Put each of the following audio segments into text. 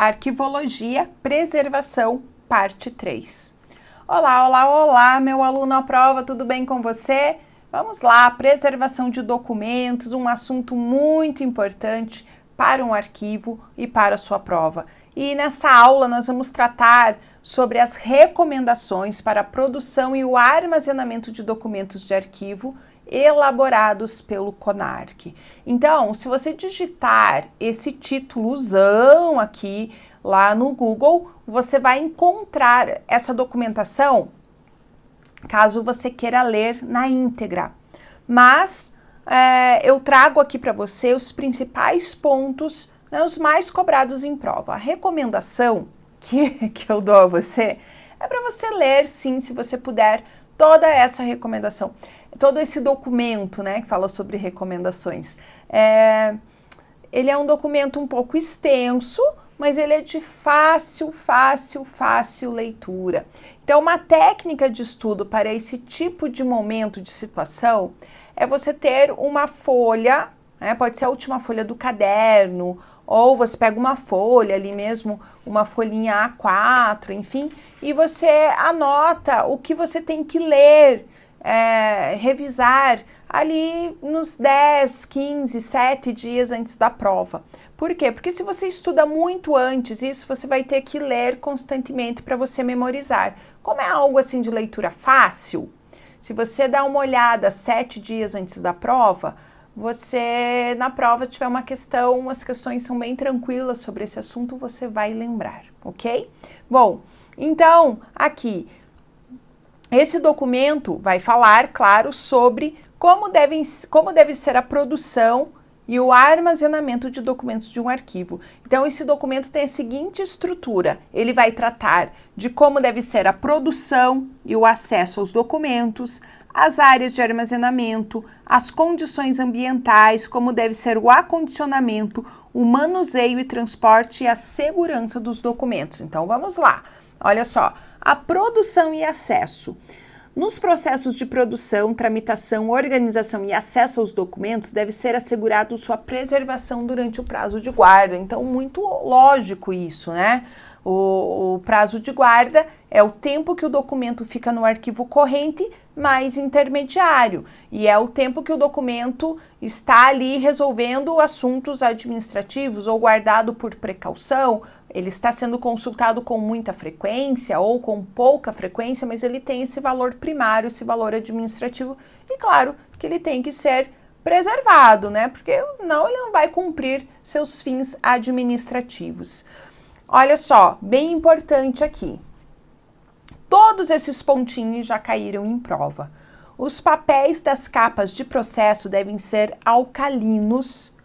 Arquivologia, Preservação, parte 3. Olá, olá, olá, meu aluno à prova, tudo bem com você? Vamos lá, preservação de documentos, um assunto muito importante para um arquivo e para a sua prova. E nessa aula nós vamos tratar sobre as recomendações para a produção e o armazenamento de documentos de arquivo elaborados pelo CONARC. Então, se você digitar esse títulozão aqui lá no Google, você vai encontrar essa documentação, caso você queira ler na íntegra. Mas eu trago aqui para você os principais pontos, né, os mais cobrados em prova. A recomendação que eu dou a você é para você ler, sim, se você puder, toda essa recomendação, todo esse documento, né, que fala sobre recomendações. Ele é um documento um pouco extenso, mas ele é de fácil leitura. Então, uma técnica de estudo para esse tipo de momento, de situação, é você ter uma folha, né, pode ser a última folha do caderno, ou você pega uma folha ali mesmo, uma folhinha A4, enfim, e você anota o que você tem que ler, revisar ali nos 10, 15, 7 dias antes da prova. Por quê? Porque se você estuda muito antes isso, você vai ter que ler constantemente para você memorizar. Como é algo assim de leitura fácil, se você dá uma olhada 7 dias antes da prova, você, na prova, tiver uma questão, as questões são bem tranquilas sobre esse assunto, você vai lembrar, ok? Bom, então, aqui, esse documento vai falar, claro, sobre como deve ser a produção e o armazenamento de documentos de um arquivo. Então, esse documento tem a seguinte estrutura. Ele vai tratar de como deve ser a produção e o acesso aos documentos, as áreas de armazenamento, as condições ambientais, como deve ser o acondicionamento, o manuseio e transporte e a segurança dos documentos. Então, vamos lá. Olha só, a produção e acesso. Nos processos de produção, tramitação, organização e acesso aos documentos, deve ser assegurado sua preservação durante o prazo de guarda. Então, muito lógico isso, né? O prazo de guarda é o tempo que o documento fica no arquivo corrente mais intermediário. E é o tempo que o documento está ali resolvendo assuntos administrativos ou guardado por precaução. Ele está sendo consultado com muita frequência ou com pouca frequência, mas ele tem esse valor primário, esse valor administrativo. E claro que ele tem que ser preservado, né? Porque não, ele não vai cumprir seus fins administrativos. Olha só, bem importante aqui. Todos esses pontinhos já caíram em prova. Os papéis das capas de processo devem ser alcalinos.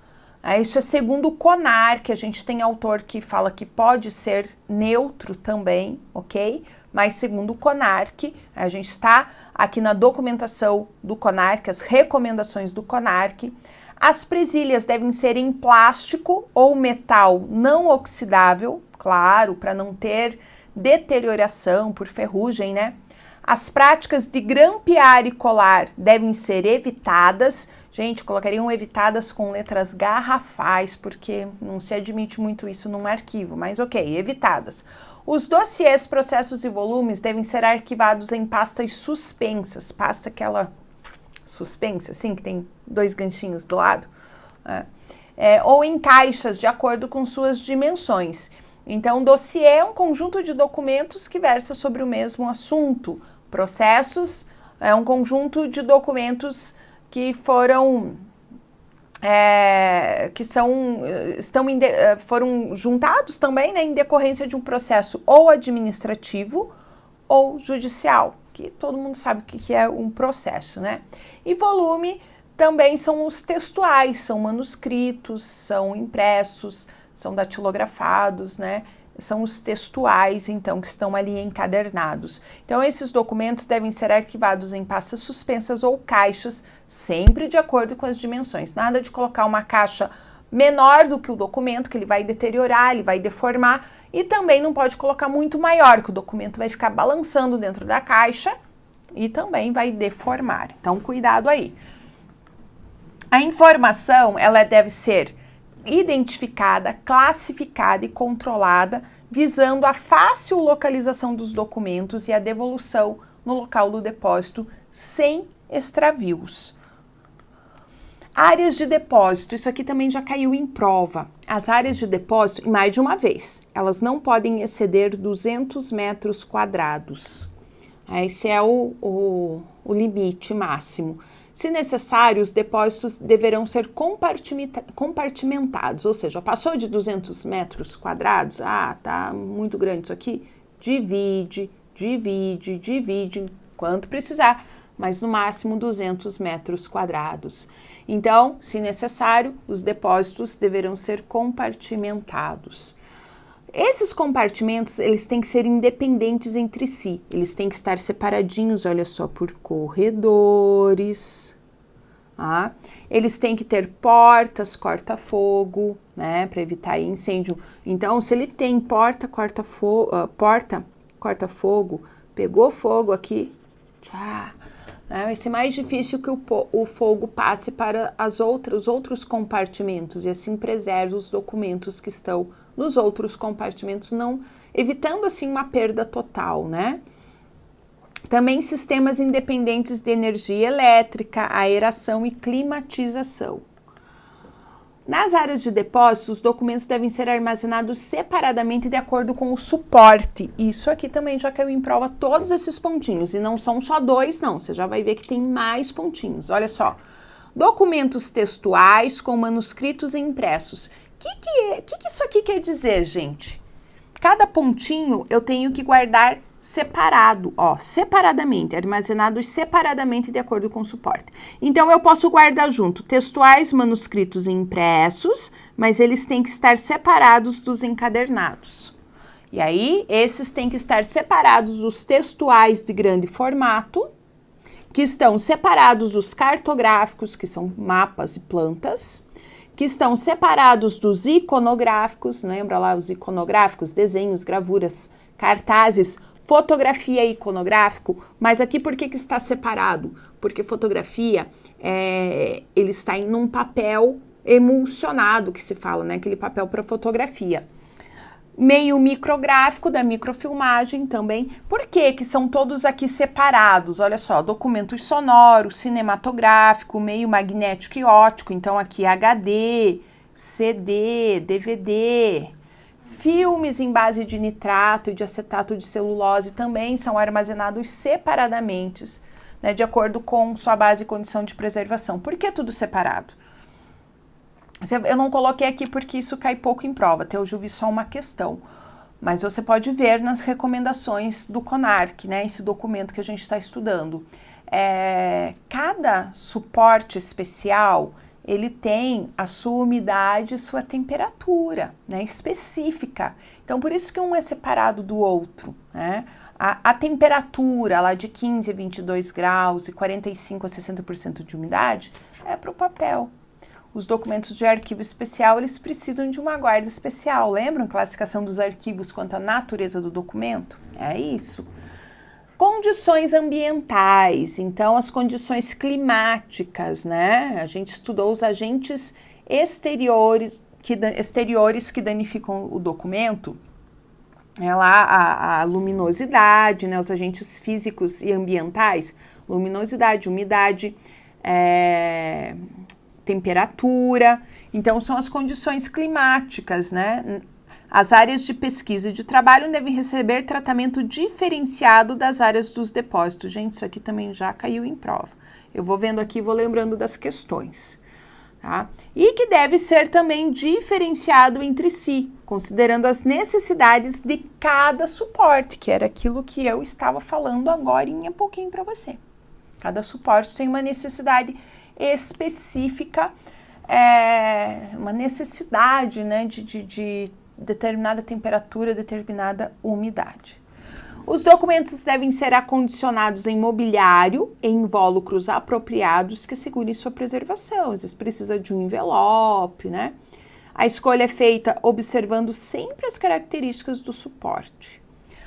Isso é segundo o CONARC, a gente tem autor que fala que pode ser neutro também, ok? Mas segundo o CONARC, a gente está aqui na documentação do CONARC, as recomendações do CONARC. As presilhas devem ser em plástico ou metal não oxidável, claro, para não ter deterioração por ferrugem, né? As práticas de grampear e colar devem ser evitadas. Gente, colocariam evitadas com letras garrafais, porque não se admite muito isso num arquivo, mas ok, evitadas. Os dossiês, processos e volumes devem ser arquivados em pastas suspensas, pasta aquela suspensa, assim, que tem 2 ganchinhos do lado, ou em caixas, de acordo com suas dimensões. Então, dossiê é um conjunto de documentos que versa sobre o mesmo assunto. Processos é um conjunto de documentos que foram juntados também, né, em decorrência de um processo ou administrativo ou judicial, que todo mundo sabe o que é um processo, né? E volume também são os textuais, são manuscritos, são impressos, são datilografados, né? São os textuais, então, que estão ali encadernados. Então, esses documentos devem ser arquivados em pastas suspensas ou caixas, sempre de acordo com as dimensões. Nada de colocar uma caixa menor do que o documento, que ele vai deteriorar, ele vai deformar, e também não pode colocar muito maior, que o documento vai ficar balançando dentro da caixa e também vai deformar. Então, cuidado aí. A informação, ela deve ser identificada, classificada e controlada, visando a fácil localização dos documentos e a devolução no local do depósito sem extravios. Áreas de depósito, isso aqui também já caiu em prova. As áreas de depósito, mais de uma vez, elas não podem exceder 200 metros quadrados. Esse é o limite máximo. Se necessário, os depósitos deverão ser compartimentados, ou seja, passou de 200 metros quadrados, tá muito grande isso aqui, divide, quanto precisar, mas no máximo 200 metros quadrados. Então, se necessário, os depósitos deverão ser compartimentados. Esses compartimentos, eles têm que ser independentes entre si, eles têm que estar separadinhos, olha só, por corredores, tá? Eles têm que ter portas corta-fogo, né, para evitar incêndio. Então, se ele tem porta corta-fogo, pegou fogo aqui, vai ser mais difícil que o fogo passe para os outros compartimentos e assim preserva os documentos que estão nos outros compartimentos, evitando assim uma perda total, né? Também sistemas independentes de energia elétrica, aeração e climatização. Nas áreas de depósito, os documentos devem ser armazenados separadamente de acordo com o suporte. Isso aqui também já caiu em prova todos esses pontinhos. E não são só 2, não. Você já vai ver que tem mais pontinhos. Olha só. Documentos textuais com manuscritos e impressos. O que isso aqui quer dizer, gente? Cada pontinho eu tenho que guardar separado, separadamente, armazenados separadamente de acordo com o suporte. Então, eu posso guardar junto textuais, manuscritos e impressos, mas eles têm que estar separados dos encadernados. E aí, esses têm que estar separados dos textuais de grande formato, que estão separados dos cartográficos, que são mapas e plantas, que estão separados dos iconográficos, lembra lá os iconográficos, desenhos, gravuras, cartazes, fotografia e iconográfico, mas aqui por que está separado? Porque fotografia, ele está em um papel emulsionado, que se fala, né? Aquele papel para fotografia. Meio micrográfico, da microfilmagem também. Por que são todos aqui separados? Olha só, documentos sonoros, cinematográfico, meio magnético e óptico, então aqui HD, CD, DVD... Filmes em base de nitrato e de acetato de celulose também são armazenados separadamente, né, de acordo com sua base e condição de preservação. Por que tudo separado? Eu não coloquei aqui porque isso cai pouco em prova, até hoje eu vi só uma questão. Mas você pode ver nas recomendações do CONARC, né, esse documento que a gente está estudando. Cada suporte especial, ele tem a sua umidade e sua temperatura, né, específica. Então, por isso que um é separado do outro, né? A temperatura lá de 15 a 22 graus e 45 a 60% de umidade é para o papel. Os documentos de arquivo especial, eles precisam de uma guarda especial. Lembram? Classificação dos arquivos quanto à natureza do documento? É isso. Condições ambientais, então as condições climáticas, né? A gente estudou os agentes exteriores que danificam o documento, a luminosidade, né? Os agentes físicos e ambientais, luminosidade, umidade, temperatura, então são as condições climáticas, né? As áreas de pesquisa e de trabalho devem receber tratamento diferenciado das áreas dos depósitos. Gente, isso aqui também já caiu em prova. Eu vou vendo aqui e vou lembrando das questões. Tá? E que deve ser também diferenciado entre si, considerando as necessidades de cada suporte, que era aquilo que eu estava falando agora em pouquinho para você. Cada suporte tem uma necessidade específica, uma necessidade, né, de determinada temperatura, determinada umidade. Os documentos devem ser acondicionados em mobiliário e invólucros apropriados que assegurem sua preservação. Às vezes precisa de um envelope, né? A escolha é feita observando sempre as características do suporte.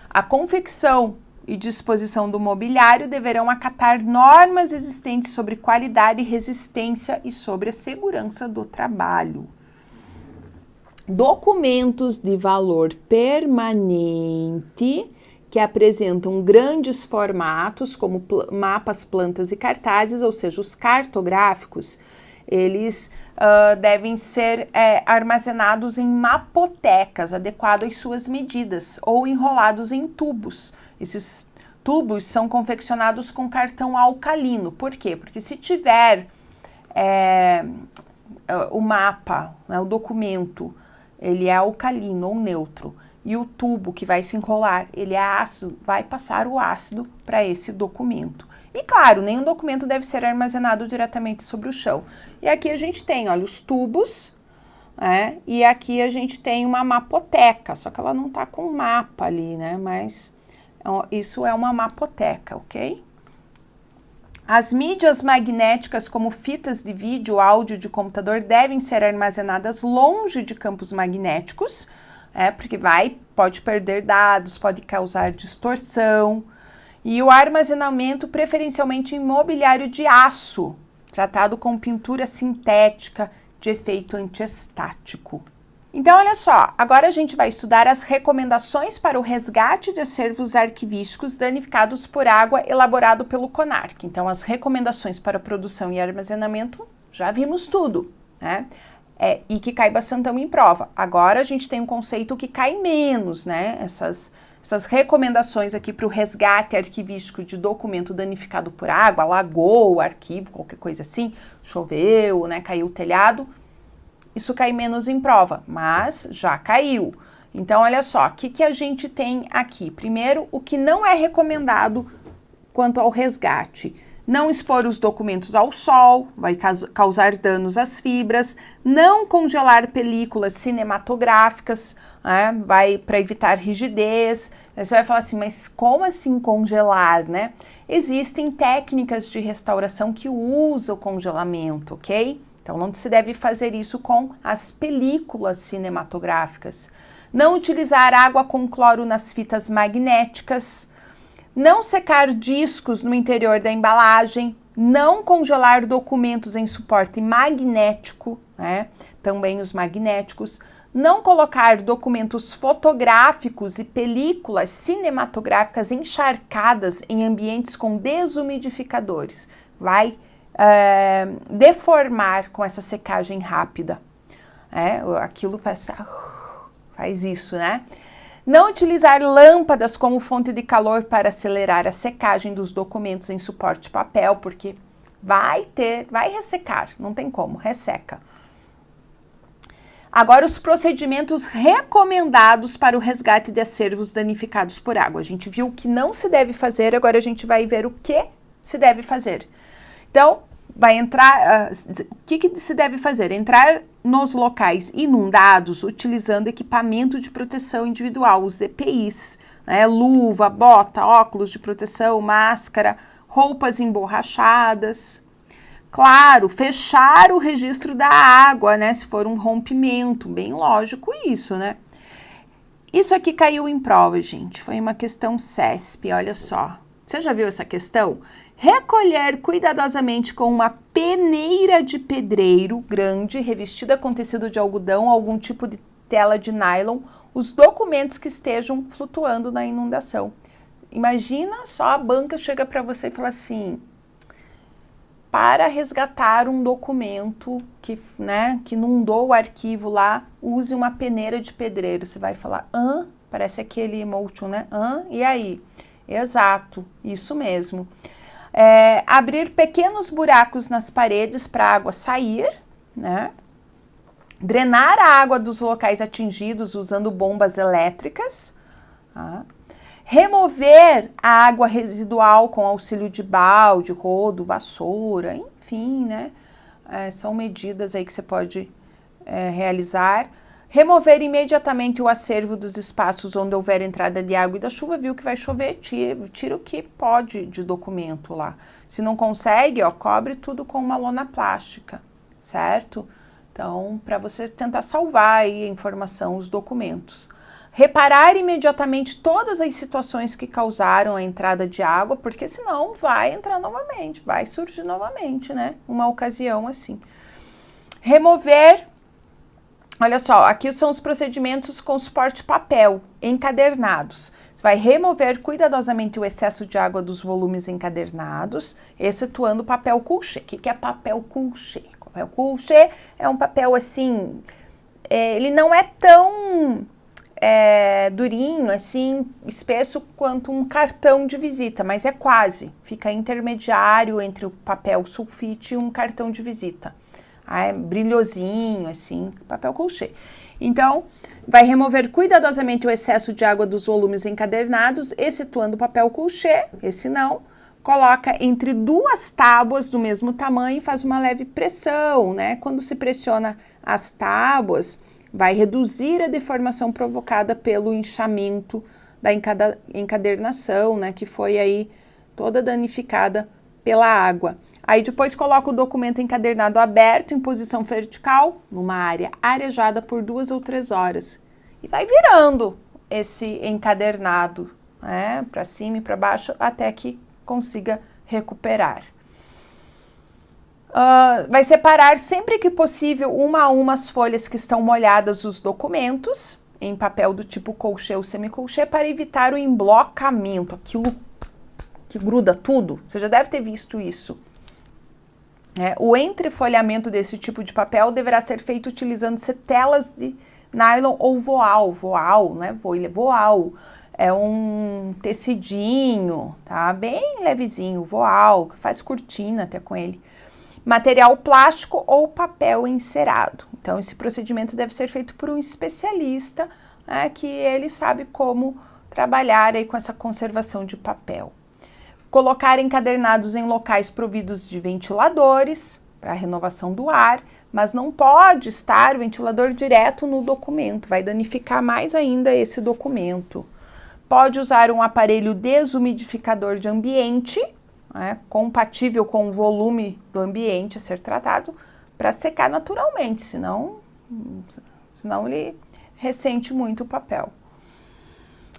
A confecção e disposição do mobiliário deverão acatar normas existentes sobre qualidade e resistência e sobre a segurança do trabalho. Documentos de valor permanente que apresentam grandes formatos, como mapas, plantas e cartazes, ou seja, os cartográficos, eles devem ser armazenados em mapotecas, adequadas às suas medidas, ou enrolados em tubos. Esses tubos são confeccionados com cartão alcalino. Por quê? Porque se tiver o mapa, né, o documento, ele é alcalino ou neutro, e o tubo que vai se enrolar, ele é ácido, vai passar o ácido para esse documento. E claro, nenhum documento deve ser armazenado diretamente sobre o chão. E aqui a gente tem, olha, os tubos, né? E aqui a gente tem uma mapoteca, só que ela não tá com mapa ali, né? Mas isso é uma mapoteca, ok? As mídias magnéticas, como fitas de vídeo, áudio de computador, devem ser armazenadas longe de campos magnéticos, porque pode perder dados, pode causar distorção. E o armazenamento preferencialmente em mobiliário de aço, tratado com pintura sintética de efeito antiestático. Então, olha só, agora a gente vai estudar as recomendações para o resgate de acervos arquivísticos danificados por água elaborado pelo CONARC. Então, as recomendações para produção e armazenamento, já vimos tudo, né? E que cai bastantão em prova. Agora a gente tem um conceito que cai menos, né? Essas recomendações aqui para o resgate arquivístico de documento danificado por água, alagou o arquivo, qualquer coisa assim, choveu, né? Caiu o telhado. Isso cai menos em prova, mas já caiu. Então, olha só, o que a gente tem aqui? Primeiro, o que não é recomendado quanto ao resgate. Não expor os documentos ao sol, vai causar danos às fibras. Não congelar películas cinematográficas, né? Vai para evitar rigidez. Aí você vai falar assim, mas como assim congelar, né? Existem técnicas de restauração que usam o congelamento, ok? Então, não se deve fazer isso com as películas cinematográficas. Não utilizar água com cloro nas fitas magnéticas. Não secar discos no interior da embalagem. Não congelar documentos em suporte magnético, né? Também os magnéticos. Não colocar documentos fotográficos e películas cinematográficas encharcadas em ambientes com desumidificadores. Vai deformar com essa secagem rápida. Aquilo faz isso, né? Não utilizar lâmpadas como fonte de calor para acelerar a secagem dos documentos em suporte papel, porque vai ressecar, não tem como, resseca. Agora, os procedimentos recomendados para o resgate de acervos danificados por água. A gente viu o que não se deve fazer, agora a gente vai ver o que se deve fazer. Então, vai entrar, o que se deve fazer? Entrar nos locais inundados utilizando equipamento de proteção individual, os EPIs, né? Luva, bota, óculos de proteção, máscara, roupas emborrachadas. Claro, fechar o registro da água, né? Se for um rompimento, bem lógico isso, né? Isso aqui caiu em prova, gente, foi uma questão CESP, olha só. Você já viu essa questão? Recolher cuidadosamente com uma peneira de pedreiro grande, revestida com tecido de algodão ou algum tipo de tela de nylon, os documentos que estejam flutuando na inundação. Imagina só, a banca chega para você e fala assim, para resgatar um documento que inundou o arquivo lá, use uma peneira de pedreiro. Você vai falar, parece aquele emotion, né? E aí? Exato, isso mesmo. Abrir pequenos buracos nas paredes para a água sair, né? Drenar a água dos locais atingidos usando bombas elétricas. Tá? Remover a água residual com auxílio de balde, rodo, vassoura, enfim, né? São medidas aí que você pode realizar. Remover imediatamente o acervo dos espaços onde houver entrada de água e da chuva, viu que vai chover, tira o que pode de documento lá. Se não consegue, cobre tudo com uma lona plástica, certo? Então, para você tentar salvar aí a informação, os documentos. Reparar imediatamente todas as situações que causaram a entrada de água, porque senão vai entrar novamente, vai surgir novamente, né? Uma ocasião assim. Remover Olha só, aqui são os procedimentos com suporte papel, encadernados. Você vai remover cuidadosamente o excesso de água dos volumes encadernados, excetuando o papel couché. O que é papel couché? Papel couché é um papel assim, ele não é tão durinho, assim, espesso quanto um cartão de visita, mas é quase. Fica intermediário entre o papel sulfite e um cartão de visita. É brilhosinho, assim, papel couché. Então, vai remover cuidadosamente o excesso de água dos volumes encadernados, excetuando o papel couché, esse não. Coloca entre duas tábuas do mesmo tamanho e faz uma leve pressão, né? Quando se pressiona as tábuas, vai reduzir a deformação provocada pelo inchamento da encadernação, né? Que foi aí toda danificada pela água. Aí depois coloca o documento encadernado aberto em posição vertical, numa área arejada por 2 ou 3 horas. E vai virando esse encadernado, né, para cima e para baixo, até que consiga recuperar. Vai separar sempre que possível uma a uma as folhas que estão molhadas dos documentos, em papel do tipo couché ou semicolché, para evitar o emblocamento, aquilo que gruda tudo. Você já deve ter visto isso. O entrefolhamento desse tipo de papel deverá ser feito utilizando telas de nylon ou voal. Voal, não é voile, voal. É um tecidinho, tá? Bem levezinho, voal, que faz cortina até com ele. Material plástico ou papel encerado. Então, esse procedimento deve ser feito por um especialista, né, que ele sabe como trabalhar aí com essa conservação de papel. Colocar encadernados em locais providos de ventiladores para a renovação do ar, mas não pode estar o ventilador direto no documento, vai danificar mais ainda esse documento. Pode usar um aparelho desumidificador de ambiente, né, compatível com o volume do ambiente a ser tratado, para secar naturalmente, senão ele ressente muito o papel.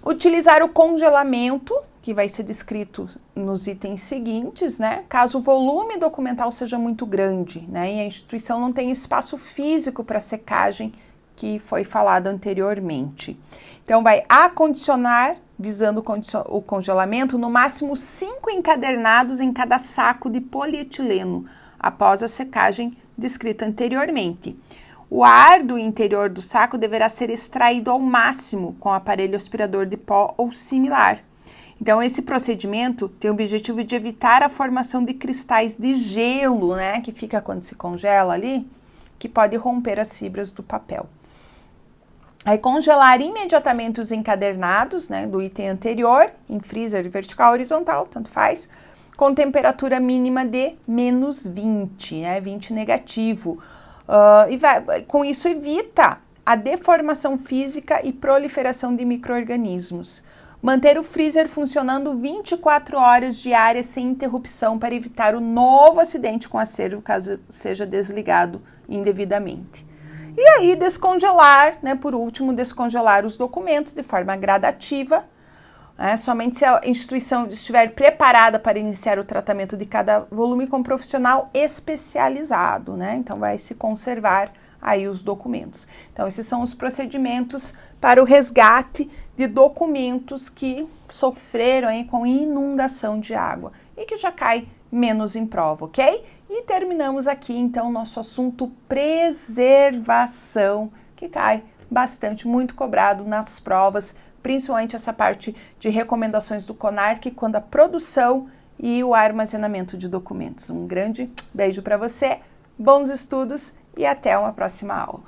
Utilizar o congelamento, que vai ser descrito nos itens seguintes, né? Caso o volume documental seja muito grande, né? E a instituição não tem espaço físico para secagem, que foi falado anteriormente. Então, vai acondicionar, visando o congelamento, no máximo 5 encadernados em cada saco de polietileno, após a secagem descrita anteriormente. O ar do interior do saco deverá ser extraído ao máximo com aparelho aspirador de pó ou similar. Então, esse procedimento tem o objetivo de evitar a formação de cristais de gelo, né, que fica quando se congela ali, que pode romper as fibras do papel. Aí, congelar imediatamente os encadernados, né, do item anterior, em freezer vertical ou horizontal, tanto faz, com temperatura mínima de menos 20, né, 20 negativo. Com isso evita a deformação física e proliferação de micro-organismos. Manter o freezer funcionando 24 horas diárias sem interrupção para evitar o novo acidente com acervo, caso seja desligado indevidamente. E aí descongelar, né, por último, descongelar os documentos de forma gradativa, somente se a instituição estiver preparada para iniciar o tratamento de cada volume com um profissional especializado, né? Então vai se conservar aí os documentos. Então esses são os procedimentos para o resgate de documentos que sofreram aí com inundação de água e que já cai menos em prova, ok? E terminamos aqui então nosso assunto preservação, que cai bastante, muito cobrado nas provas, principalmente essa parte de recomendações do CONARC quando a produção e o armazenamento de documentos. Um grande beijo para você, bons estudos e até uma próxima aula.